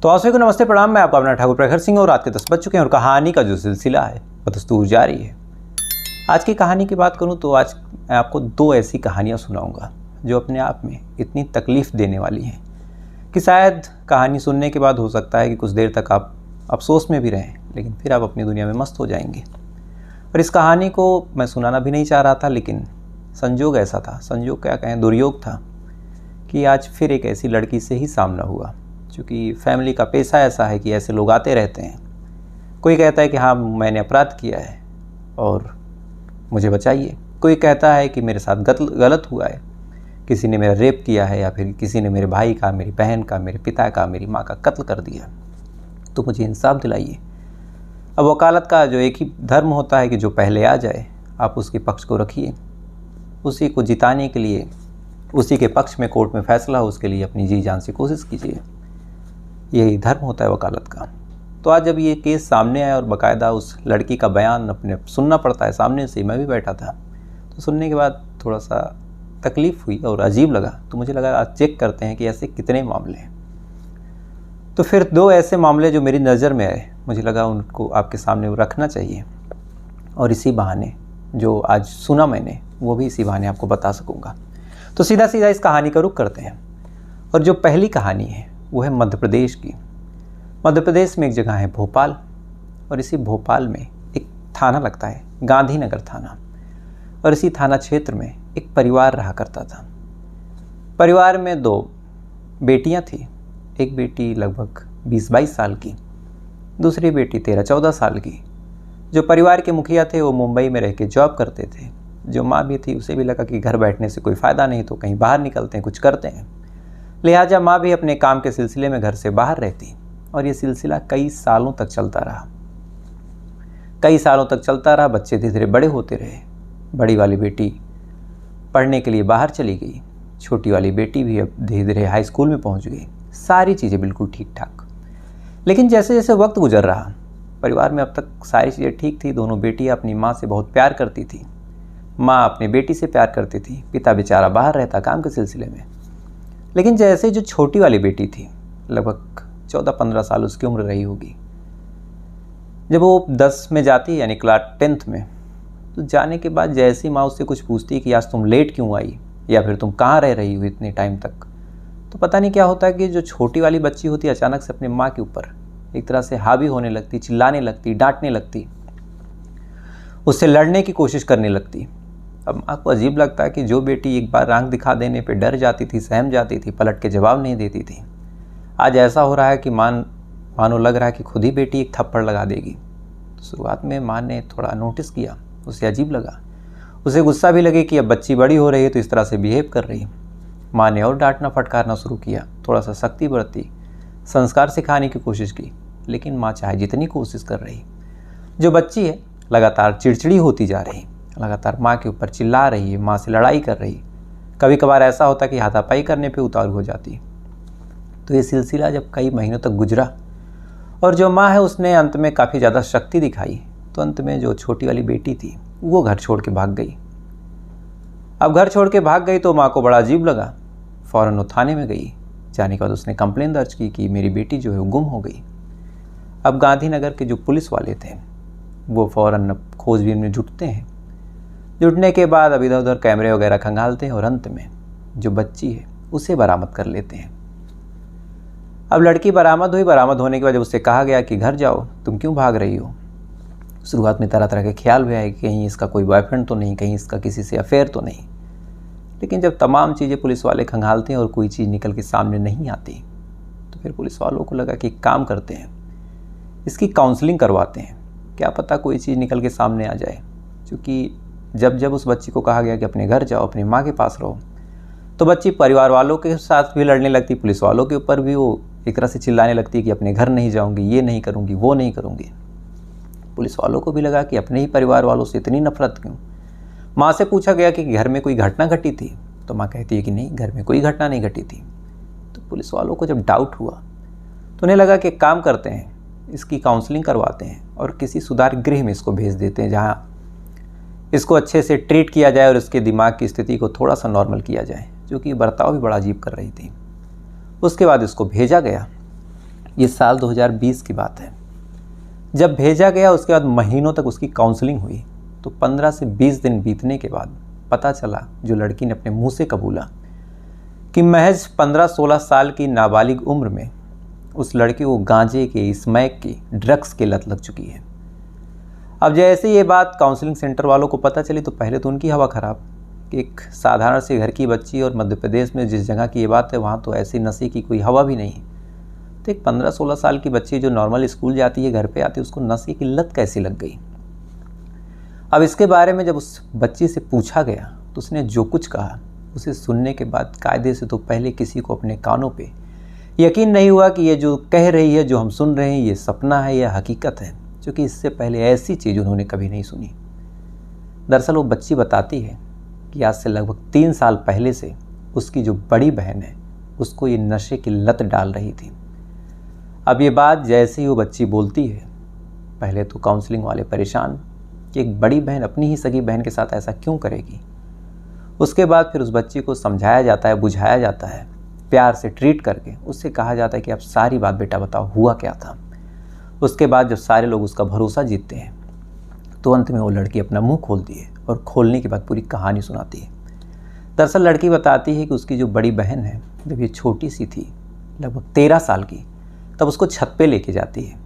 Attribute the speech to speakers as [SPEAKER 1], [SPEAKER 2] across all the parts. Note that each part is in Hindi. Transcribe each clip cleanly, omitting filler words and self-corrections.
[SPEAKER 1] तो आप सभी को नमस्ते प्रणाम। मैं आपका अपना ठाकुर प्रखर सिंह और रात के 10 बज चुके हैं और कहानी का जो सिलसिला है वो दस्तूर जारी है। आज की कहानी की बात करूं तो आज मैं आपको दो ऐसी कहानियां सुनाऊंगा जो अपने आप में इतनी तकलीफ़ देने वाली हैं कि शायद कहानी सुनने के बाद हो सकता है कि कुछ देर तक आप अफसोस में भी रहें, लेकिन फिर आप अपनी दुनिया में मस्त हो जाएंगे। और इस कहानी को मैं सुनाना भी नहीं चाह रहा था, लेकिन संजोग ऐसा था, संजोग क्या कहें, दुर्योग था कि आज फिर एक ऐसी लड़की से ही सामना हुआ। क्योंकि फैमिली का पेशा ऐसा है कि ऐसे लोग आते रहते हैं। कोई कहता है कि हाँ मैंने अपराध किया है और मुझे बचाइए, कोई कहता है कि मेरे साथ गलत हुआ है, किसी ने मेरा रेप किया है या फिर किसी ने मेरे भाई का, मेरी बहन का, मेरे पिता का, मेरी माँ का कत्ल कर दिया, तो मुझे इंसाफ दिलाइए। अब वकालत का जो एक ही धर्म होता है कि जो पहले आ जाए आप उसके पक्ष को रखिए, उसी को जिताने के लिए, उसी के पक्ष में कोर्ट में फैसला हो उसके लिए अपनी जी जान से कोशिश कीजिए। यही धर्म होता है वकालत का। तो आज जब ये केस सामने आया और बाकायदा उस लड़की का बयान अपने सुनना पड़ता है सामने से, मैं भी बैठा था, तो सुनने के बाद थोड़ा सा तकलीफ़ हुई और अजीब लगा। तो मुझे लगा आज चेक करते हैं कि ऐसे कितने मामले हैं। तो फिर दो ऐसे मामले जो मेरी नज़र में आए, मुझे लगा उनको आपके सामने रखना चाहिए और इसी बहाने जो आज सुना मैंने वो भी इसी बहाने आपको बता सकूँगा। तो सीधा सीधा इस कहानी का रुख करते हैं। और जो पहली कहानी है वो है मध्य प्रदेश की। मध्य प्रदेश में एक जगह है भोपाल, और इसी भोपाल में एक थाना लगता है, गांधीनगर थाना। और इसी थाना क्षेत्र में एक परिवार रहा करता था। परिवार में दो बेटियां थी। एक बेटी लगभग 20-22 साल की, दूसरी बेटी 13-14 साल की। जो परिवार के मुखिया थे वो मुंबई में रह के जॉब करते थे। जो माँ भी थी उसे भी लगा कि घर बैठने से कोई फ़ायदा नहीं, तो कहीं बाहर निकलते हैं, कुछ करते हैं। लिहाजा माँ भी अपने काम के सिलसिले में घर से बाहर रहती, और ये सिलसिला कई सालों तक चलता रहा। कई सालों तक चलता रहा। बच्चे धीरे धीरे बड़े होते रहे। बड़ी वाली बेटी पढ़ने के लिए बाहर चली गई, छोटी वाली बेटी भी अब धीरे धीरे हाई स्कूल में पहुंच गई। सारी चीज़ें बिल्कुल ठीक ठाक। लेकिन जैसे जैसे वक्त गुजर रहा, परिवार में अब तक सारी चीज़ें ठीक थी। दोनों बेटियाँ अपनी माँ से बहुत प्यार करती थी, माँ अपनी बेटी से प्यार करती थी। पिता बेचारा बाहर रहता काम के सिलसिले में। लेकिन जैसे जो छोटी वाली बेटी थी, लगभग 14-15 साल उसकी उम्र रही होगी, जब वो 10 में जाती यानी क्लास 10th में, तो जाने के बाद जैसी माँ उससे कुछ पूछती कि आज तुम लेट क्यों आई या फिर तुम कहाँ रह रही हो इतने टाइम तक, तो पता नहीं क्या होता है कि जो छोटी वाली बच्ची होती अचानक से अपनी माँ के ऊपर एक तरह से हावी होने लगती, चिल्लाने लगती, डांटने लगती, उससे लड़ने की कोशिश करने लगती। अब माँ को अजीब लगता है कि जो बेटी एक बार आंख दिखा देने पे डर जाती थी, सहम जाती थी, पलट के जवाब नहीं देती थी, आज ऐसा हो रहा है कि मानो लग रहा है कि खुद ही बेटी एक थप्पड़ लगा देगी। तो शुरुआत में माँ ने थोड़ा नोटिस किया, उसे अजीब लगा, उसे गुस्सा भी लगे कि अब बच्ची बड़ी हो रही है तो इस तरह से बिहेव कर रही है। माँ ने और डांटना फटकारना शुरू किया, थोड़ा सा सख्ती बरती, संस्कार सिखाने की कोशिश की। लेकिन माँ चाहे जितनी कोशिश कर रही, जो बच्ची है लगातार चिड़चिड़ी होती जा रही, लगातार माँ के ऊपर चिल्ला रही है, माँ से लड़ाई कर रही। कभी कभार ऐसा होता कि हाथापाई करने पे उतारू हो जाती। तो ये सिलसिला जब कई महीनों तक गुजरा और जो माँ है उसने अंत में काफ़ी ज़्यादा शक्ति दिखाई, तो अंत में जो छोटी वाली बेटी थी वो घर छोड़ के भाग गई। अब घर छोड़ के भाग गई तो माँ को बड़ा अजीब लगा। फ़ौरन वो थाने में गई। जाने के बाद उसने कंप्लेन दर्ज की कि मेरी बेटी जो है वो गुम हो गई। अब गांधीनगर के जो पुलिस वाले थे वो फ़ौरन खोजबीन में जुटते हैं। जुटने के बाद अब इधर उधर कैमरे वगैरह खंगालते हैं और अंत में जो बच्ची है उसे बरामद कर लेते हैं। अब लड़की बरामद हुई। बरामद होने के बाद जब उससे कहा गया कि घर जाओ, तुम क्यों भाग रही हो, शुरुआत में तरह तरह के ख्याल भी आए कि कहीं इसका कोई बॉयफ्रेंड तो नहीं, कहीं इसका किसी से अफेयर तो नहीं। लेकिन जब तमाम चीज़ें पुलिस वाले खंगालते हैं और कोई चीज़ निकल के सामने नहीं आती, तो फिर पुलिस वालों को लगा कि काम करते हैं, इसकी काउंसलिंग करवाते हैं, क्या पता कोई चीज़ निकल के सामने आ जाए। क्योंकि जब जब उस बच्ची को कहा गया कि अपने घर जाओ, अपनी माँ के पास रहो, तो बच्ची परिवार वालों के साथ भी लड़ने लगती, पुलिस वालों के ऊपर भी वो एक तरह से चिल्लाने लगती कि अपने घर नहीं जाऊंगी, ये नहीं करूंगी, वो नहीं करूंगी। पुलिस वालों को भी लगा कि अपने ही परिवार वालों से इतनी नफरत क्यों। माँ से पूछा गया कि घर में कोई घटना घटी थी, तो माँ कहती है कि नहीं, घर में कोई घटना नहीं घटी थी। तो पुलिस वालों को जब डाउट हुआ तो उन्हें लगा कि काम करते हैं, इसकी काउंसलिंग करवाते हैं और किसी सुधार गृह में इसको भेज देते हैं, जहाँ इसको अच्छे से ट्रीट किया जाए और इसके दिमाग की स्थिति को थोड़ा सा नॉर्मल किया जाए, जो कि बर्ताव भी बड़ा अजीब कर रही थी। उसके बाद इसको भेजा गया ये साल 2020 की बात है। जब भेजा गया उसके बाद महीनों तक उसकी काउंसलिंग हुई, तो 15 से 20 दिन बीतने के बाद पता चला, जो लड़की ने अपने मुंह से कबूला, कि महज 15-16 साल की नाबालिग उम्र में उस लड़की को गांजे की, स्मैक की, ड्रग्स की लत लग चुकी है। अब जैसे ये बात काउंसलिंग सेंटर वालों को पता चली तो पहले तो उनकी हवा ख़राब कि एक साधारण से घर की बच्ची और मध्य प्रदेश में जिस जगह की ये बात है वहाँ तो ऐसी नशे की कोई हवा भी नहीं। तो एक 15-16 साल की बच्ची जो नॉर्मल स्कूल जाती है, घर पे आती है, उसको नशे की लत कैसी लग गई। अब इसके बारे में जब उस बच्ची से पूछा गया तो उसने जो कुछ कहा, उसे सुनने के बाद कायदे से तो पहले किसी को अपने कानों पे यकीन नहीं हुआ कि ये जो कह रही है, जो हम सुन रहे हैं, ये सपना है या हकीकत है, क्योंकि इससे पहले ऐसी चीज़ उन्होंने कभी नहीं सुनी। दरअसल वो बच्ची बताती है कि आज से लगभग 3 साल पहले से उसकी जो बड़ी बहन है उसको ये नशे की लत डाल रही थी। अब ये बात जैसे ही वो बच्ची बोलती है, पहले तो काउंसलिंग वाले परेशान कि एक बड़ी बहन अपनी ही सगी बहन के साथ ऐसा क्यों करेगी। उसके बाद फिर उस बच्ची को समझाया जाता है, बुझाया जाता है, प्यार से ट्रीट करके उससे कहा जाता है कि अब सारी बात बेटा बताओ, हुआ क्या था। उसके बाद जब सारे लोग उसका भरोसा जीतते हैं तो अंत में वो लड़की अपना मुंह खोलती है और खोलने के बाद पूरी कहानी सुनाती है। दरअसल लड़की बताती है कि उसकी जो बड़ी बहन है, जब ये छोटी सी थी, लगभग 13 साल की, तब उसको छत पे लेके जाती है।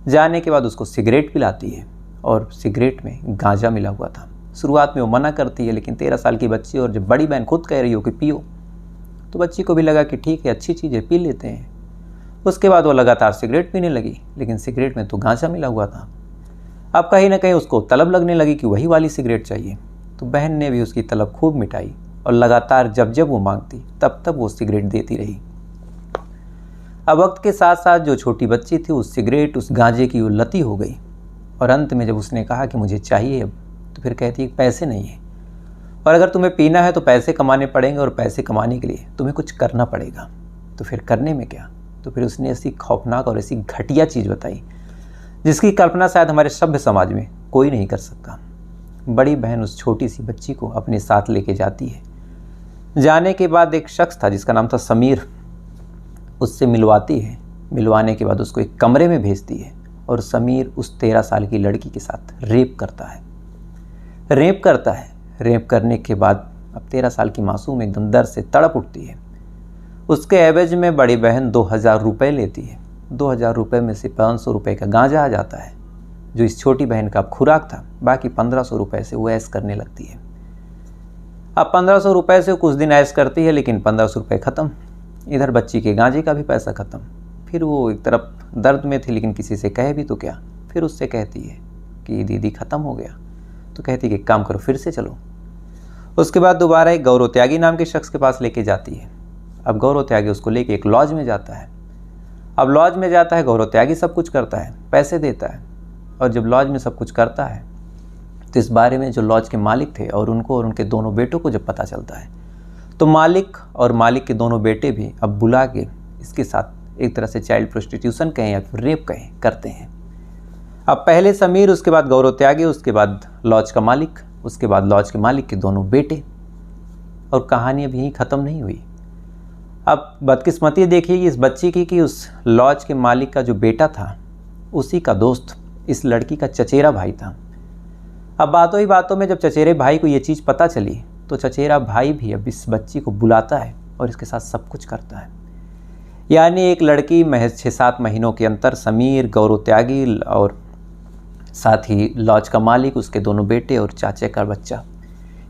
[SPEAKER 1] जाने के बाद उसको सिगरेट पिलाती है और सिगरेट में गांजा मिला हुआ था। शुरुआत में वो मना करती है, लेकिन 13 साल की बच्ची और जब बड़ी बहन खुद कह रही हो कि पियो, तो बच्ची को भी लगा कि ठीक है, अच्छी चीज़ है, पी लेते हैं। उसके बाद वो लगातार सिगरेट पीने लगी, लेकिन सिगरेट में तो गांजा मिला हुआ था। अब कहीं ना कहीं उसको तलब लगने लगी कि वही वाली सिगरेट चाहिए, तो बहन ने भी उसकी तलब खूब मिटाई और लगातार जब जब वो मांगती तब तब वो सिगरेट देती रही। अब वक्त के साथ साथ जो छोटी बच्ची थी, उस सिगरेट, उस गांजे की वो लती हो गई और अंत में जब उसने कहा कि मुझे चाहिए अब, तो फिर कहती है पैसे नहीं है, और अगर तुम्हें पीना है तो पैसे कमाने पड़ेंगे और पैसे कमाने के लिए तुम्हें कुछ करना पड़ेगा। तो फिर करने में क्या, तो फिर उसने ऐसी खौफनाक और ऐसी घटिया चीज़ बताई जिसकी कल्पना शायद हमारे सभ्य समाज में कोई नहीं कर सकता। बड़ी बहन उस छोटी सी बच्ची को अपने साथ लेके जाती है। जाने के बाद एक शख्स था जिसका नाम था समीर, उससे मिलवाती है। मिलवाने के बाद उसको एक कमरे में भेजती है और समीर उस 13 साल की लड़की के साथ रेप करता है। रेप करने के बाद अब 13 साल की मासूम एकदम दर्द से तड़प उठती है। उसके एवज में बड़ी बहन 2000 रुपये लेती है। 2000 रुपये में से 500 रुपये का गांजा आ जाता है, जो इस छोटी बहन का खुराक था। बाकी 1500 रुपये से वो ऐश करने लगती है। अब 1500 रुपये से कुछ दिन ऐश करती है, लेकिन 1500 रुपये ख़त्म। इधर बच्ची के गांजे का भी पैसा ख़त्म। फिर वो एक तरफ दर्द में थी, लेकिन किसी से कहे भी तो क्या। फिर उससे कहती है कि दीदी ख़त्म हो गया। तो कहती है कि काम करो, फिर से चलो। उसके बाद दोबारा एक गौरव त्यागी नाम के शख्स के पास लेके जाती है। अब गौरव त्यागी उसको लेके एक लॉज में जाता है। अब लॉज में जाता है, गौरव त्यागी सब कुछ करता है, पैसे देता है। और जब लॉज में सब कुछ करता है तो इस बारे में जो लॉज के मालिक थे और उनको और उनके दोनों बेटों को जब पता चलता है, तो मालिक और मालिक के दोनों बेटे भी अब बुला के इसके साथ एक तरह से चाइल्ड प्रोस्टिट्यूशन कहें या फिर रेप कहें करते हैं। अब पहले समीर, उसके बाद गौरव त्यागी, उसके बाद लॉज का मालिक, उसके बाद लॉज के मालिक के दोनों बेटे, और कहानी अभी यहीं ख़त्म नहीं हुई। अब बदकिस्मती देखिए इस बच्ची की कि उस लॉज के मालिक का जो बेटा था, उसी का दोस्त इस लड़की का चचेरा भाई था। अब बातों ही बातों में जब चचेरे भाई को ये चीज़ पता चली, तो चचेरा भाई भी अब इस बच्ची को बुलाता है और इसके साथ सब कुछ करता है। यानी एक लड़की महज 6-7 महीनों के अंतर समीर, गौरव त्यागी और साथ ही लॉज का मालिक, उसके दोनों बेटे और चाचे का बच्चा,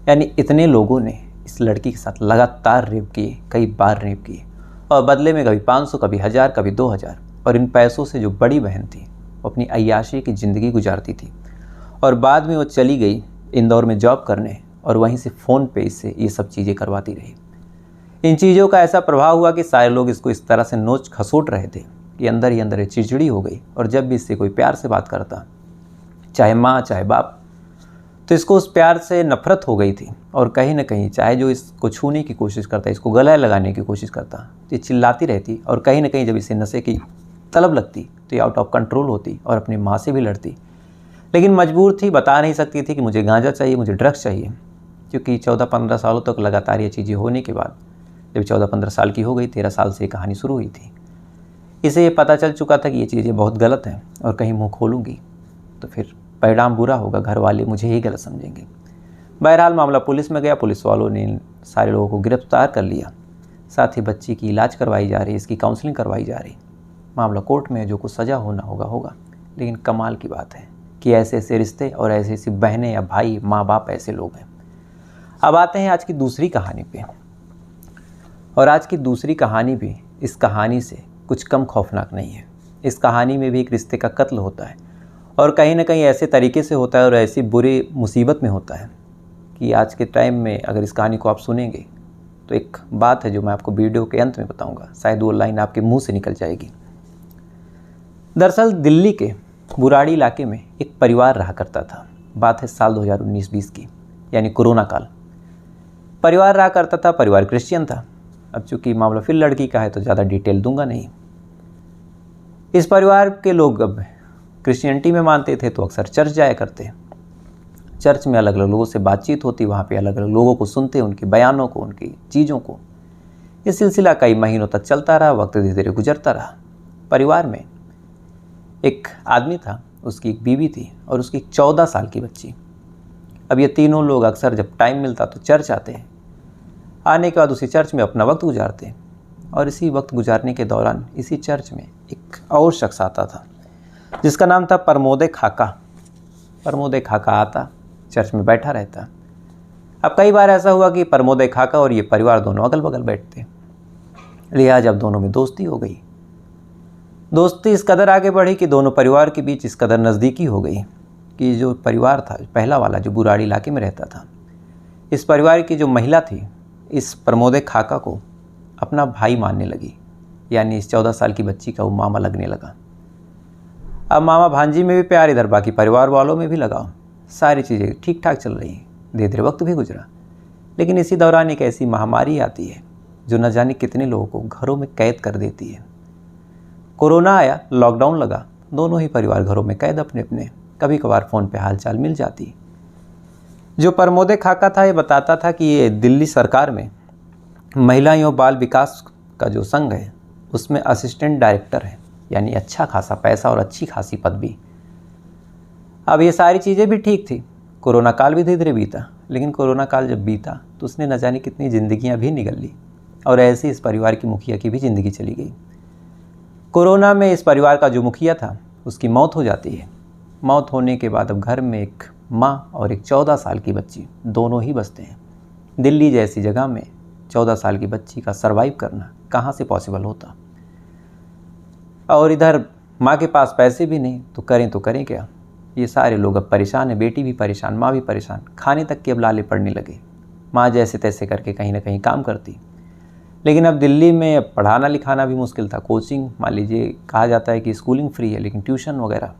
[SPEAKER 1] यानी इतने लोगों ने इस लड़की के साथ लगातार रेप किए, कई बार रेप किए, और बदले में कभी 500, कभी 1000, कभी 2000। और इन पैसों से जो बड़ी बहन थी वो अपनी अय्याशी की ज़िंदगी गुजारती थी। और बाद में वो चली गई इंदौर में जॉब करने और वहीं से फ़ोन पे इससे ये सब चीज़ें करवाती रही। इन चीज़ों का ऐसा प्रभाव हुआ कि सारे लोग इसको इस तरह से नोच खसोट रहे थे कि अंदर ही अंदर ये चिड़चिड़ी हो गई। और जब भी इससे कोई प्यार से बात करता, चाहे माँ चाहे बाप, तो इसको उस प्यार से नफरत हो गई थी। और कहीं ना कहीं चाहे जो इसको छूने की कोशिश करता, इसको गला लगाने की कोशिश करता, तो ये चिल्लाती रहती। और कहीं ना कहीं जब इसे नशे की तलब लगती तो ये आउट ऑफ कंट्रोल होती और अपनी माँ से भी लड़ती। लेकिन मजबूर थी, बता नहीं सकती थी कि मुझे गांजा चाहिए, मुझे ड्रग्स चाहिए, क्योंकि 14-15 सालों तक लगातार ये चीज़ें होने के बाद जब 14-15 साल की हो गई, 13 साल से ये कहानी शुरू हुई थी, इसे ये पता चल चुका था कि ये चीज़ें बहुत गलत हैं और कहीं मुंह खोलूँगी तो फिर परिणाम बुरा होगा, घर वाले मुझे ही गलत समझेंगे। बहरहाल मामला पुलिस में गया, पुलिस वालों ने इन सारे लोगों को गिरफ्तार कर लिया। साथ ही बच्ची की इलाज करवाई जा रही, इसकी काउंसलिंग करवाई जा रही। मामला कोर्ट में, जो कुछ सज़ा होना होगा होगा। लेकिन कमाल की बात है कि ऐसे ऐसे रिश्ते और ऐसी ऐसी बहनें या भाई, माँ बाप ऐसे लोग हैं। अब आते हैं आज की दूसरी कहानी पे। और आज की दूसरी कहानी भी इस कहानी से कुछ कम खौफनाक नहीं है। इस कहानी में भी एक रिश्ते का कत्ल होता है और कहीं ना कहीं ऐसे तरीके से होता है और ऐसी बुरी मुसीबत में होता है कि आज के टाइम में अगर इस कहानी को आप सुनेंगे तो एक बात है जो मैं आपको वीडियो के अंत में बताऊंगा, शायद वो लाइन आपके मुंह से निकल जाएगी। दरअसल दिल्ली के बुराड़ी इलाके में एक परिवार रहा करता था। बात है साल 2019-20 की, यानी कोरोना काल। परिवार रहा करता था, परिवार क्रिश्चियन था। अब चूंकि मामला फिर लड़की का है तो ज़्यादा डिटेल दूंगा नहीं। इस परिवार के लोग अब क्रिश्चियनिटी में मानते थे तो अक्सर चर्च जाया करते। चर्च में अलग अलग लोगों से बातचीत होती, वहाँ पे अलग अलग लोगों को सुनते, उनके बयानों को, उनकी चीज़ों को। ये सिलसिला कई महीनों तक चलता रहा। वक्त धीरे धीरे गुजरता रहा। परिवार में एक आदमी था, उसकी एक बीवी थी और उसकी 14 साल की बच्ची। अब ये तीनों लोग अक्सर जब टाइम मिलता तो चर्च आते हैं। आने के बाद उसी चर्च में अपना वक्त गुजारते हैं। और इसी वक्त गुजारने के दौरान इसी चर्च में एक और शख्स आता था जिसका नाम था प्रमोद खाका। प्रमोद खाका आता, चर्च में बैठा रहता। अब कई बार ऐसा हुआ कि प्रमोद खाका और ये परिवार दोनों अगल बगल बैठते, लिहाजा अब दोनों में दोस्ती हो गई। दोस्ती इस कदर आगे बढ़ी कि दोनों परिवार के बीच इस कदर नज़दीकी हो गई कि जो परिवार था पहला वाला, जो बुराड़ी इलाके में रहता था, इस परिवार की जो महिला थी इस प्रमोद खाका को अपना भाई मानने लगी। यानी इस 14 साल की बच्ची का वो मामा लगने लगा। अब मामा भांजी में भी प्यार, इधर बाकी परिवार वालों में भी लगाओ। सारी चीज़ें ठीक ठाक चल रही हैं। धीरे धीरे वक्त भी गुजरा। लेकिन इसी दौरान एक ऐसी महामारी आती है जो न जाने कितने लोगों को घरों में कैद कर देती है। कोरोना आया, लॉकडाउन लगा, दोनों ही परिवार घरों में कैद अपने अपने। कभी कभार फ़ोन पे हालचाल मिल जाती। जो प्रमोद खाका था ये बताता था कि ये दिल्ली सरकार में महिला एवं बाल विकास का जो संघ है उसमें असिस्टेंट डायरेक्टर है, यानी अच्छा खासा पैसा और अच्छी खासी पदवी। अब ये सारी चीज़ें भी ठीक थी। कोरोना काल भी धीरे धीरे बीता। लेकिन कोरोना काल जब बीता तो उसने न जाने कितनी ज़िंदगियां भी निगल ली और ऐसे इस परिवार की मुखिया की भी ज़िंदगी चली गई। कोरोना में इस परिवार का जो मुखिया था उसकी मौत हो जाती है। मौत होने के बाद अब घर में एक माँ और एक 14 साल की बच्ची, दोनों ही बसते हैं। दिल्ली जैसी जगह में 14 साल की बच्ची का सर्वाइव करना कहाँ से पॉसिबल होता। और इधर माँ के पास पैसे भी नहीं तो करें क्या। ये सारे लोग अब परेशान हैं। बेटी भी परेशान, माँ भी परेशान। खाने तक के अब लाले पड़ने लगे। माँ जैसे तैसे करके कहीं ना कहीं काम करती। लेकिन अब दिल्ली में अब पढ़ाना लिखाना भी मुश्किल था। कोचिंग, मान लीजिए कहा जाता है कि स्कूलिंग फ्री है, लेकिन ट्यूशन वगैरह।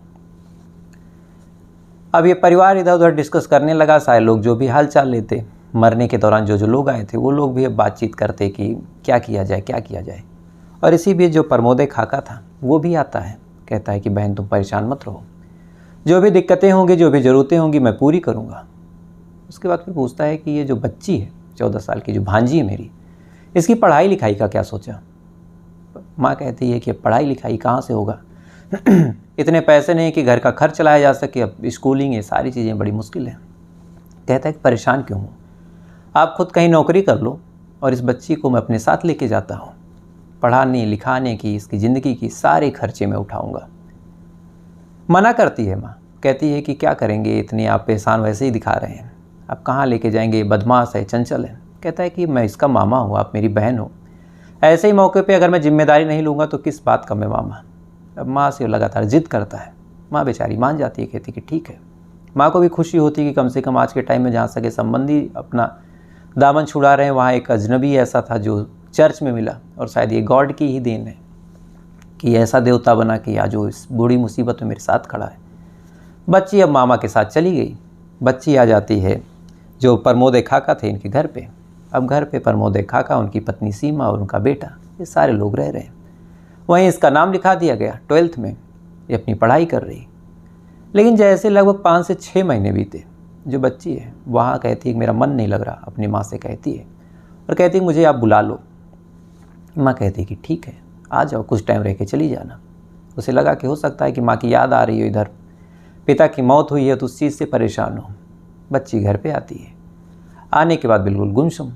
[SPEAKER 1] अब ये परिवार इधर उधर डिस्कस करने लगा। सारे लोग जो भी हाल चाल लेते, मरने के दौरान जो जो लोग आए थे वो लोग भी अब बातचीत करते कि क्या किया जाए। और इसी बीच जो प्रमोद खाका था वो भी आता है, कहता है कि बहन तुम परेशान मत रहो, जो भी दिक्कतें होंगी, जो भी ज़रूरतें होंगी मैं पूरी करूँगा। उसके बाद फिर पूछता है कि ये जो बच्ची है 14 साल की, जो भांजी है मेरी, इसकी पढ़ाई लिखाई का क्या सोचा। माँ कहती है कि पढ़ाई लिखाई कहाँ से होगा, इतने पैसे नहीं कि घर का खर्च चलाया जा सके। अब स्कूलिंग, ये सारी चीज़ें बड़ी मुश्किल है। कहता है कि परेशान क्यों हूँ, आप खुद कहीं नौकरी कर लो और इस बच्ची को मैं अपने साथ लेके जाता हूँ। पढ़ाने लिखाने की, इसकी ज़िंदगी की सारे खर्चे मैं उठाऊँगा। मना करती है माँ, कहती है कि क्या करेंगे, इतने आप एहसान वैसे ही दिखा रहे हैं, आप कहाँ लेके जाएंगे, बदमाश है, चंचल है। कहता है कि मैं इसका मामा हूँ, आप मेरी बहन हो, ऐसे ही मौके पे अगर मैं जिम्मेदारी नहीं लूँगा तो किस बात का मैं मामा। अब माँ से लगातार जिद करता है। माँ बेचारी मान जाती है, कहती कि ठीक है। माँ को भी खुशी होती है कि कम से कम आज के टाइम में जहाँ सगे संबंधी अपना दामन छुड़ा रहे हैं, वहाँ एक अजनबी ऐसा था जो चर्च में मिला। और शायद ये गॉड की ही देन है कि ऐसा देवता बना कि आज जो इस बुरी मुसीबत में मेरे साथ खड़ा है। बच्ची अब मामा के साथ चली गई। बच्ची आ जाती है जो प्रमोद खाका थे इनके घर पे। अब घर पे प्रमोद खाका, उनकी पत्नी सीमा और उनका बेटा, ये सारे लोग रह रहे हैं। वहीं इसका नाम लिखा दिया गया 12th में। ये अपनी पढ़ाई कर रही। लेकिन जैसे लगभग 5 से 6 महीने बीते, जो बच्ची है वहाँ कहती है कि मेरा मन नहीं लग रहा। अपनी माँ से कहती है और कहती है मुझे आप बुला लो। माँ कहती है कि ठीक है, आ जाओ, कुछ टाइम रह के चली जाना। उसे लगा कि हो सकता है कि माँ की याद आ रही हो, इधर पिता की मौत हुई है तो उस चीज़ से परेशान हो। बच्ची घर पे आती है। आने के बाद बिल्कुल गुमसुम।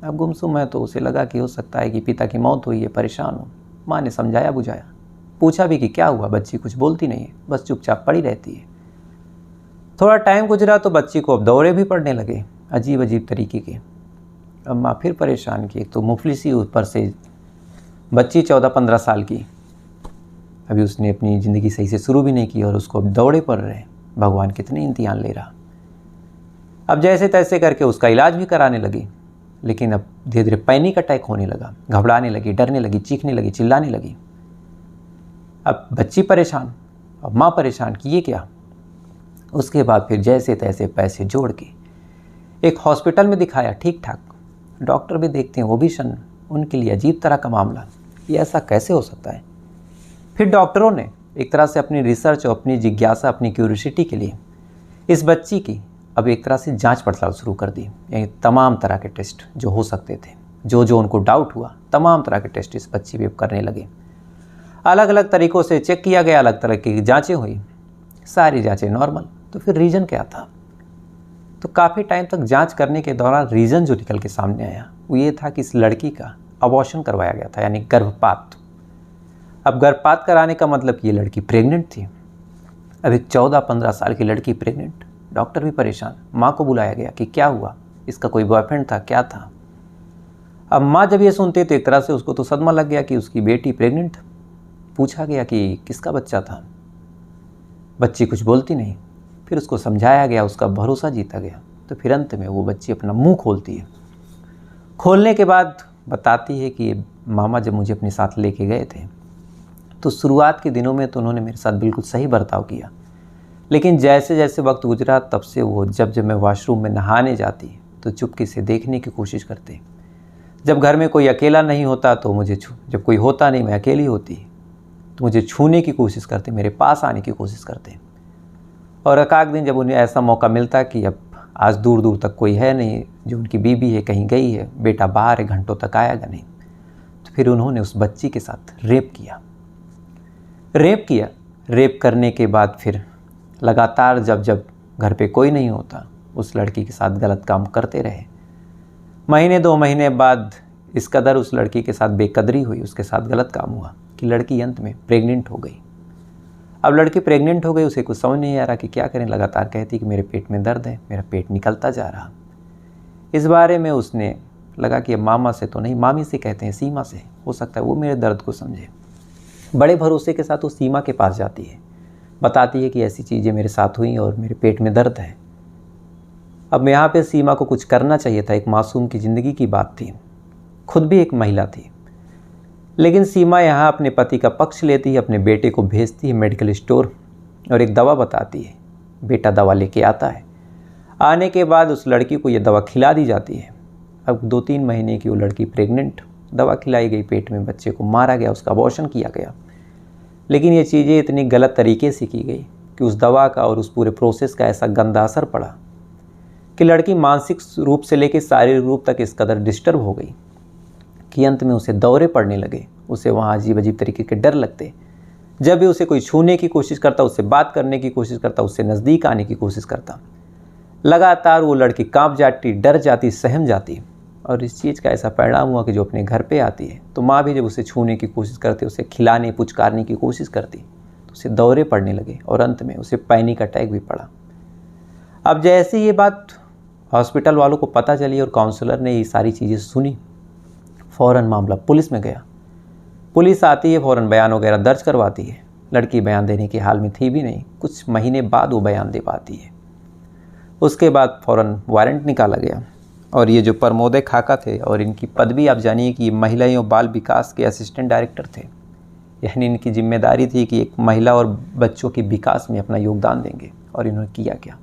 [SPEAKER 1] अब गुमसुम है तो उसे लगा कि हो सकता है कि पिता की मौत हुई है, परेशान हो। माँ ने समझाया बुझाया, पूछा भी कि क्या हुआ। बच्ची कुछ बोलती नहीं है, बस चुपचाप पड़ी रहती है। थोड़ा टाइम गुजरा तो बच्ची को अब दौरे भी पड़ने लगे, अजीब अजीब तरीके के। अब माँ फिर परेशान की, तो मुफलिसी ऊपर से बच्ची 14-15 साल की, अभी उसने अपनी ज़िंदगी सही से शुरू भी नहीं की और उसको अब दौड़े पड़ रहे। भगवान कितने इम्तिहान ले रहा। अब जैसे तैसे करके उसका इलाज भी कराने लगी, लेकिन अब धीरे धीरे पैनिक अटैक होने लगा, घबराने लगी, डरने लगी, चीखने लगी, चिल्लाने लगी। अब बच्ची परेशान, अब माँ परेशान कि ये क्या। उसके बाद फिर जैसे तैसे पैसे जोड़ के एक हॉस्पिटल में दिखाया, ठीक ठाक डॉक्टर भी देखते हैं, वो भी शन, उनके लिए अजीब तरह का मामला, ये ऐसा कैसे हो सकता है। फिर डॉक्टरों ने एक तरह से अपनी रिसर्च और अपनी जिज्ञासा, अपनी क्यूरियोसिटी के लिए इस बच्ची की अब एक तरह से जांच पड़ताल शुरू कर दी। यानी तमाम तरह के टेस्ट जो हो सकते थे, जो उनको डाउट हुआ, तमाम तरह के टेस्ट इस बच्ची पे करने लगे। अलग अलग तरीक़ों से चेक किया गया, अलग तरह की जाँचें हुई, सारी जाँचें नॉर्मल। तो फिर रीज़न क्या था। तो काफ़ी टाइम तक जांच करने के दौरान रीज़न जो निकल के सामने आया वो ये था कि इस लड़की का अबॉर्शन करवाया गया था, यानी गर्भपात। अब गर्भपात कराने का मतलब कि ये लड़की प्रेग्नेंट थी। अब एक 14-15 साल की लड़की प्रेग्नेंट, डॉक्टर भी परेशान। माँ को बुलाया गया कि क्या हुआ, इसका कोई बॉयफ्रेंड था, क्या था। अब माँ जब ये सुनते तो एक तरह से उसको तो सदमा लग गया कि उसकी बेटी प्रेग्नेंट। पूछा गया कि किसका बच्चा था। बच्ची कुछ बोलती नहीं। फिर उसको समझाया गया, उसका भरोसा जीता गया। तो फिर अंत में वो बच्ची अपना मुंह खोलती है। खोलने के बाद बताती है कि मामा जब मुझे अपने साथ लेके गए थे तो शुरुआत के दिनों में तो उन्होंने मेरे साथ बिल्कुल सही बर्ताव किया, लेकिन जैसे जैसे वक्त गुजरा तब से वो जब मैं वॉशरूम में नहाने जाती तो चुपके से देखने की कोशिश करते। जब घर में कोई अकेला नहीं होता तो मुझे जब कोई होता नहीं, मैं अकेली होती, तो मुझे छूने की कोशिश करते, मेरे पास आने की कोशिश करते। और एकाक दिन जब उन्हें ऐसा मौका मिलता कि अब आज दूर दूर तक कोई है नहीं, जो उनकी बीबी है कहीं गई है, बेटा बाहर है, घंटों तक आएगा नहीं, तो फिर उन्होंने उस बच्ची के साथ रेप किया। रेप करने के बाद फिर लगातार जब घर पे कोई नहीं होता उस लड़की के साथ गलत काम करते रहे। महीने 2 महीने बाद इस कदर उस लड़की के साथ बेकदरी हुई, उसके साथ गलत काम हुआ कि लड़की अंत में प्रेग्नेंट हो गई। अब लड़की प्रेग्नेंट हो गई, उसे कुछ समझ नहीं आ रहा कि क्या करें। लगातार कहती कि मेरे पेट में दर्द है, मेरा पेट निकलता जा रहा। इस बारे में उसने लगा कि अब मामा से तो नहीं, मामी से कहते हैं, सीमा से, हो सकता है वो मेरे दर्द को समझे। बड़े भरोसे के साथ वो सीमा के पास जाती है, बताती है कि ऐसी चीज़ें मेरे साथ हुई और मेरे पेट में दर्द है। अब यहाँ पे सीमा को कुछ करना चाहिए था, एक मासूम की ज़िंदगी की बात थी, खुद भी एक महिला थी। लेकिन सीमा यहाँ अपने पति का पक्ष लेती है, अपने बेटे को भेजती है मेडिकल स्टोर और एक दवा बताती है। बेटा दवा लेके आता है। आने के बाद उस लड़की को ये दवा खिला दी जाती है। अब 2-3 महीने की वो लड़की प्रेग्नेंट, दवा खिलाई गई, पेट में बच्चे को मारा गया, उसका अबॉर्शन किया गया। लेकिन ये चीज़ें इतनी गलत तरीके से की गई कि उस दवा का और उस पूरे प्रोसेस का ऐसा गंदा असर पड़ा कि लड़की मानसिक रूप से लेकर शारीरिक रूप तक इस कदर डिस्टर्ब हो गई कि अंत में उसे दौरे पड़ने लगे। उसे वहाँ अजीब अजीब तरीके के डर लगते। जब भी उसे कोई छूने की कोशिश करता, उससे बात करने की कोशिश करता, उससे नज़दीक आने की कोशिश करता, लगातार वो लड़की कांप जाती, डर जाती, सहम जाती। और इस चीज़ का ऐसा परिणाम हुआ कि जो अपने घर पे आती है तो माँ भी जब उसे छूने की कोशिश करती, उसे खिलाने पुचकारने की कोशिश करती, तो उसे दौरे पड़ने लगे और अंत में उसे पैनिक अटैक भी पड़ा। अब जैसे ये बात हॉस्पिटल वालों को पता चली और काउंसलर ने ये सारी चीज़ें सुनी, फ़ौरन मामला पुलिस में गया। पुलिस आती है, फ़ौरन बयान वगैरह दर्ज करवाती है। लड़की बयान देने के हाल में थी भी नहीं, कुछ महीने बाद वो बयान दे पाती है। उसके बाद फ़ौरन वारंट निकाला गया। और ये जो प्रमोदय खाका थे, और इनकी पदवी आप जानिए कि महिला एवं बाल विकास के असिस्टेंट डायरेक्टर थे। यानी इनकी जिम्मेदारी थी कि एक महिला और बच्चों के विकास में अपना योगदान देंगे, और इन्होंने किया क्या।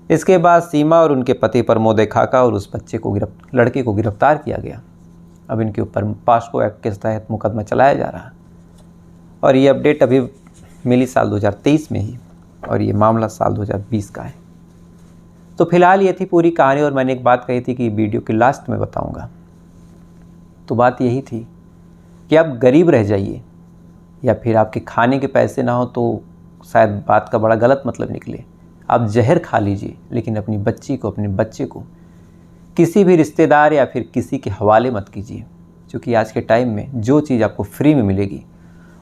[SPEAKER 1] इसके बाद सीमा और उनके पति प्रमोदय खाका और उस बच्चे को लड़के को गिरफ्तार किया गया। अब इनके ऊपर पास्को एक्ट के तहत मुकदमा चलाया जा रहा है। और ये अपडेट अभी मिली साल 2023 में ही, और ये मामला साल 2020 का है। तो फिलहाल ये थी पूरी कहानी। और मैंने एक बात कही थी कि वीडियो के लास्ट में बताऊंगा, तो बात यही थी कि आप गरीब रह जाइए या फिर आपके खाने के पैसे ना हो तो शायद बात का बड़ा गलत मतलब निकले, आप जहर खा लीजिए, लेकिन अपनी बच्ची को, अपने बच्चे को किसी भी रिश्तेदार या फिर किसी के हवाले मत कीजिए। क्योंकि आज के टाइम में जो चीज़ आपको फ्री में मिलेगी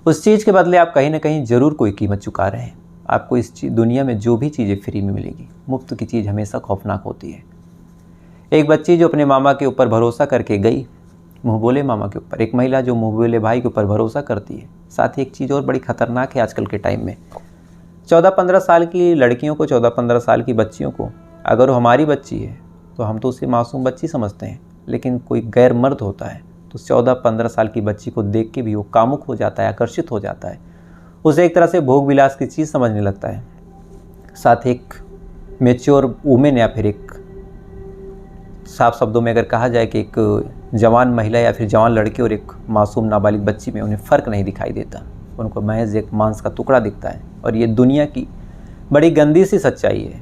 [SPEAKER 1] उस चीज़ के बदले आप कहीं ना कहीं ज़रूर कोई कीमत चुका रहे हैं। आपको इस दुनिया में जो भी चीज़ें फ्री में मिलेगी, मुफ्त की चीज़ हमेशा खौफनाक होती है। एक बच्ची जो अपने मामा के ऊपर भरोसा करके गई, मुँह बोले मामा के ऊपर, एक महिला जो मुँह बोले भाई के ऊपर भरोसा करती है। साथ ही एक चीज़ और बड़ी ख़तरनाक है आजकल के टाइम में, 14-15 साल की लड़कियों को, 14-15 साल की बच्चियों को, अगर वो हमारी बच्ची है तो हम तो उसे मासूम बच्ची समझते हैं, लेकिन कोई गैर मर्द होता है तो 14-15 साल की बच्ची को देख के भी वो कामुक हो जाता है, आकर्षित हो जाता है, उसे एक तरह से भोग विलास की चीज़ समझने लगता है। साथ ही एक मेच्योर वुमेन या फिर एक साफ शब्दों में अगर कहा जाए कि एक जवान महिला या फिर जवान लड़की और एक मासूम नाबालिग बच्ची में उन्हें फ़र्क नहीं दिखाई देता, उनको महज एक मांस का टुकड़ा दिखता है। और ये दुनिया की बड़ी गंदी सी सच्चाई है।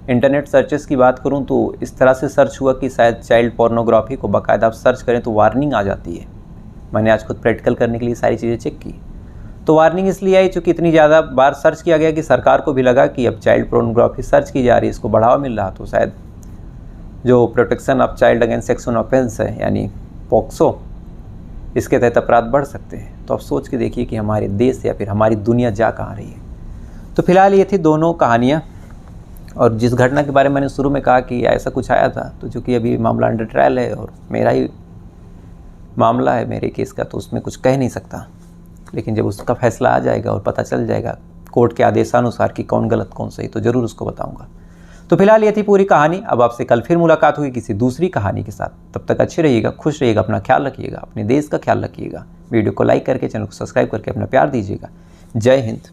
[SPEAKER 1] इंटरनेट सर्चेस की बात करूं तो इस तरह से सर्च हुआ कि शायद चाइल्ड पोर्नोग्राफी को बाकायदा आप सर्च करें तो वार्निंग आ जाती है। मैंने आज खुद प्रैक्टिकल करने के लिए सारी चीज़ें चेक की तो वार्निंग इसलिए आई चूँकि इतनी ज़्यादा बार सर्च किया गया कि सरकार को भी लगा कि अब चाइल्ड पोर्नोग्राफी सर्च की जा रही है, इसको बढ़ावा मिल रहा, तो शायद जो protection of child against sexual offence है यानी पॉक्सो, इसके तहत अपराध बढ़ सकते हैं। तो आप सोच के देखिए कि हमारे देश या फिर हमारी दुनिया जा कहाँ रही है। तो फिलहाल ये थी दोनों कहानियाँ। और जिस घटना के बारे में मैंने शुरू में कहा कि ऐसा कुछ आया था, तो चूँकि अभी मामला अंडर ट्रायल है और मेरा ही मामला है, मेरे केस का, तो उसमें कुछ कह नहीं सकता। लेकिन जब उसका फैसला आ जाएगा और पता चल जाएगा कोर्ट के आदेशानुसार कि कौन गलत कौन सही, तो ज़रूर उसको बताऊँगा। तो फिलहाल ये थी पूरी कहानी। अब आपसे कल फिर मुलाकात होगी किसी दूसरी कहानी के साथ। तब तक अच्छे रहिएगा, खुश रहिएगा, अपना ख्याल रखिएगा, अपने देश का ख्याल रखिएगा। वीडियो को लाइक करके, चैनल को सब्सक्राइब करके अपना प्यार दीजिएगा। जय हिंद।